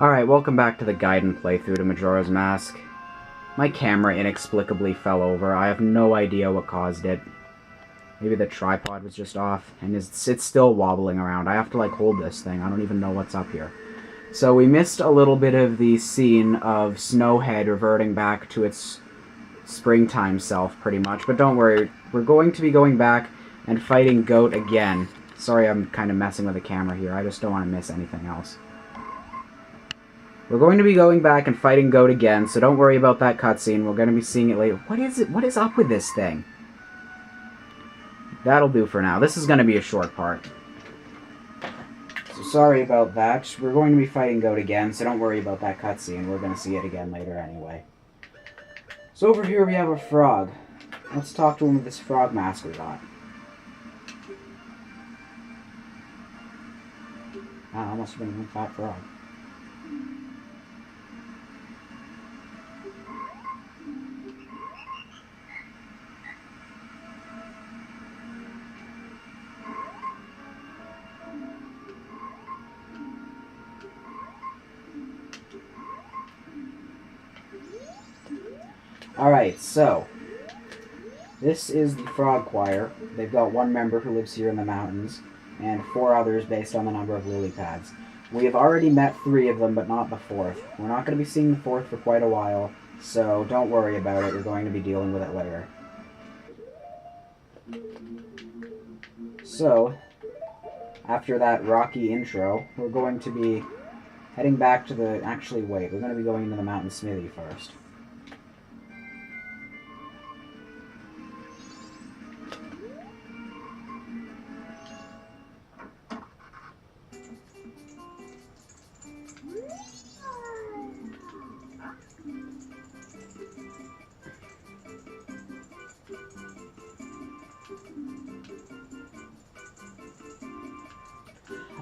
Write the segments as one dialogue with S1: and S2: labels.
S1: Alright, welcome back to the Gaiden playthrough to Majora's Mask. My camera inexplicably fell over. I have no idea what caused it. Maybe the tripod was just off, and it's still wobbling around. I have to, like, hold this thing. I don't even know what's up here. So we missed a little bit of the scene of Snowhead reverting back to its springtime self, pretty much. But don't worry, we're going to be going back and fighting Goat again. Sorry I'm kind of messing with the camera here. I just don't want to miss anything else. We're going to be going back and fighting Goat again, so don't worry about that cutscene. We're going to be seeing it later. What is it? What is up with this thing? That'll do for now. This is going to be a short part. So sorry about that. We're going to be fighting Goat again, so don't worry about that cutscene. We're going to see it again later anyway. So over here we have a frog. Let's talk to him with this frog mask we got. Ah, that must have been a fat frog. Alright, so, this is the Frog Choir. They've got one member who lives here in the mountains, and 4 others based on the number of lily pads. We have already met 3 of them, but not the 4th. We're not going to be seeing the 4th for quite a while, so don't worry about it. We're going to be dealing with it later. So, after that rocky intro, we're going to be heading back to the... Actually, wait, we're going to be going into the mountain smithy first.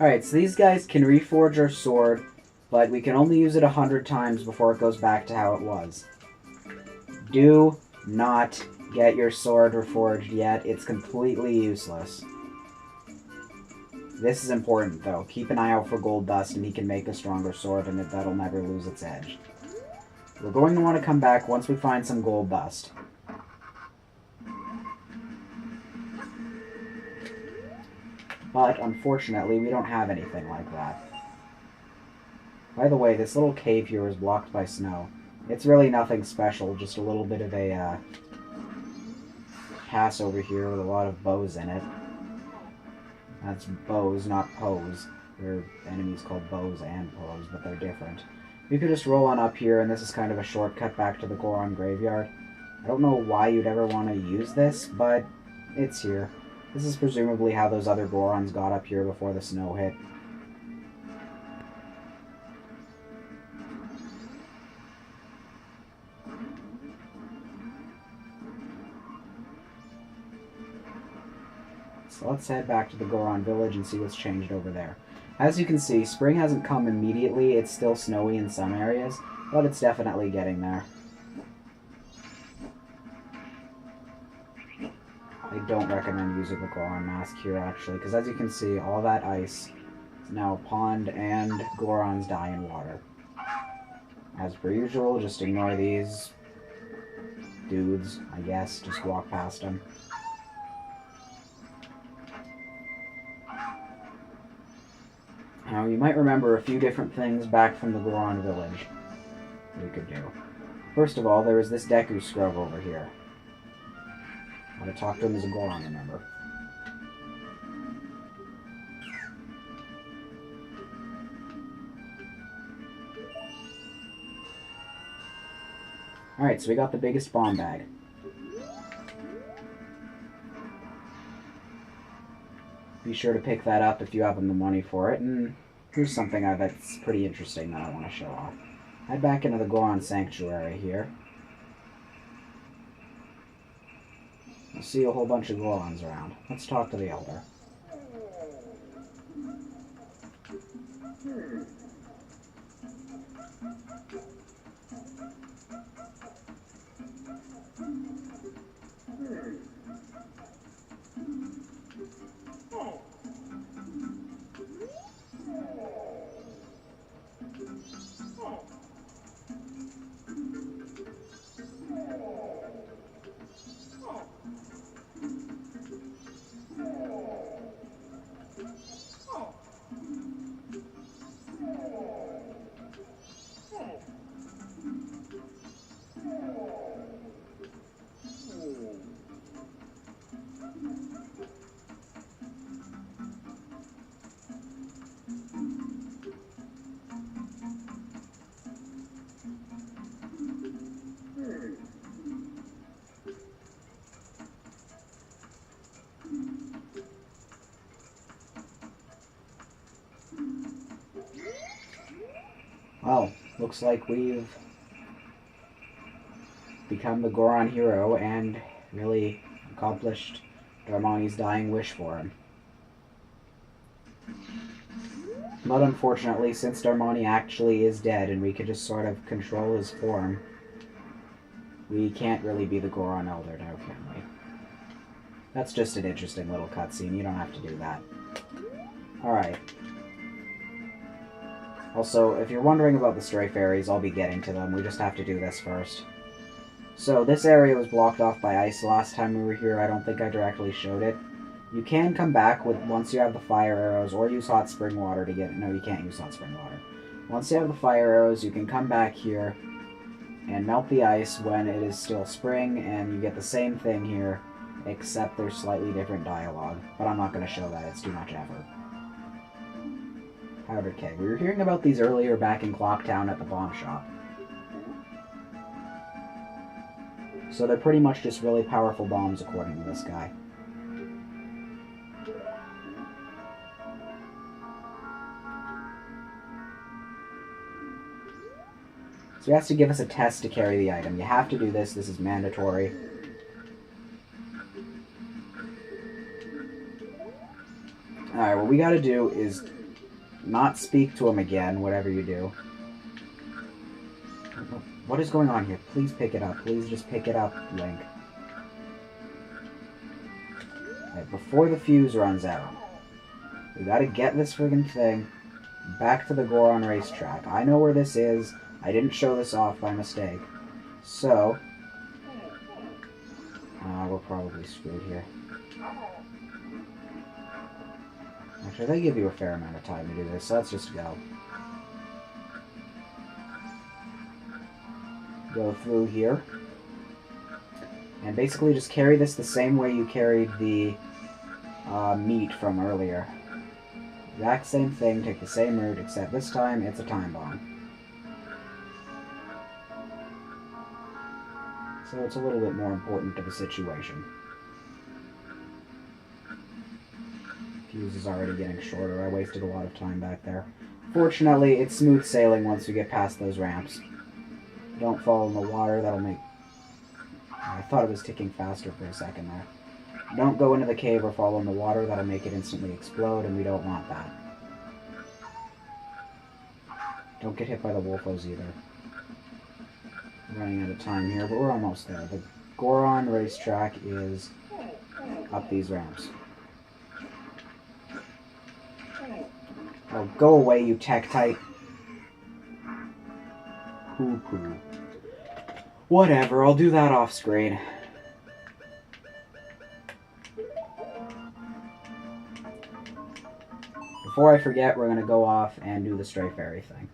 S1: Alright, so these guys can reforge our sword, but we can only use it 100 times before it goes back to how it was. Do not get your sword reforged yet. It's completely useless. This is important, though. Keep an eye out for gold dust, and he can make a stronger sword, and that'll never lose its edge. We're going to want to come back once we find some gold dust. But, unfortunately, we don't have anything like that. By the way, this little cave here is blocked by snow. It's really nothing special, just a little bit of a pass over here with a lot of bows in it. That's bows, not pose. There are enemies called bows and pose, but they're different. You could just roll on up here, and this is kind of a shortcut back to the Goron graveyard. I don't know why you'd ever want to use this, but it's here. This is presumably how those other Gorons got up here before the snow hit. So let's head back to the Goron village and see what's changed over there. As you can see, spring hasn't come immediately. It's still snowy in some areas, but it's definitely getting there. I don't recommend using the Goron mask here, actually, because as you can see, all that ice is now a pond, and Gorons die in water. As per usual, just ignore these dudes, I guess. Just walk past them. Now, you might remember a few different things back from the Goron village we could do. First of all, there was this Deku Scrub over here. I want to talk to him as a Goron, remember. Alright, so we got the biggest bomb bag. Be sure to pick that up if you have the money for it, and here's something that's pretty interesting that I want to show off. Head back into the Goron Sanctuary here. You'll see a whole bunch of Gorons around. Let's talk to the Elder. Well, looks like we've become the Goron hero and really accomplished Darmani's dying wish for him. But unfortunately, since Darmani actually is dead and we can just sort of control his form, we can't really be the Goron Elder now, can we? That's just an interesting little cutscene. You don't have to do that. Alright. Also, if you're wondering about the stray fairies, I'll be getting to them. We just have to do this first. So, this area was blocked off by ice last time we were here. I don't think I directly showed it. You can come back once you have the fire arrows, or use hot spring water to get... No, you can't use hot spring water. Once you have the fire arrows, you can come back here and melt the ice when it is still spring, and you get the same thing here, except there's slightly different dialogue. But I'm not going to show that, it's too much effort. Powdered keg. We were hearing about these earlier back in Clocktown at the bomb shop. So they're pretty much just really powerful bombs according to this guy. So he has to give us a test to carry the item. You have to do this. This is mandatory. Alright, what we gotta do is not speak to him again, whatever you do. What is going on here? Please pick it up. Please just pick it up, Link. Right, before the fuse runs out, we gotta get this friggin' thing back to the Goron racetrack. I know where this is. I didn't show this off by mistake. So, we're probably screwed here. Actually, they give you a fair amount of time to do this, so let's just go. Go through here. And basically just carry this the same way you carried the meat from earlier. Exact same thing, take the same route, except this time it's a time bomb. So it's a little bit more important to the situation. Fuse is already getting shorter. I wasted a lot of time back there. Fortunately, it's smooth sailing once you get past those ramps. Don't fall in the water, that'll make... I thought it was ticking faster for a second there. Don't go into the cave or fall in the water, that'll make it instantly explode, and we don't want that. Don't get hit by the Wolfos either. We're running out of time here, but we're almost there. The Goron racetrack is up these ramps. Oh, go away, you Tektite. Poo-poo. Whatever, I'll do that off screen. Before I forget, we're going to go off and do the stray fairy thing.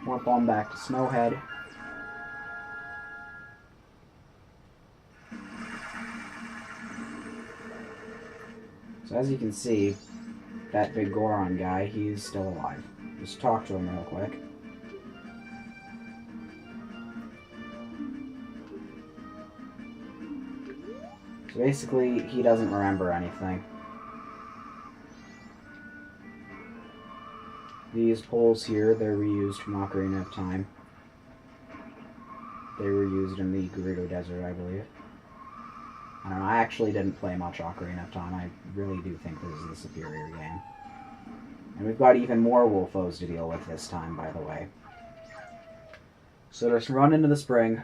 S1: Warp on back to Snowhead. So as you can see, that big Goron guy, he's still alive. Just talk to him real quick. So basically, he doesn't remember anything. These poles here, they're reused from Ocarina of Time. They were used in the Gerudo Desert, I believe. I don't know, I actually didn't play much Ocarina of Time. I really do think this is the superior game. And we've got even more Wolfos to deal with this time, by the way. So just run into the spring,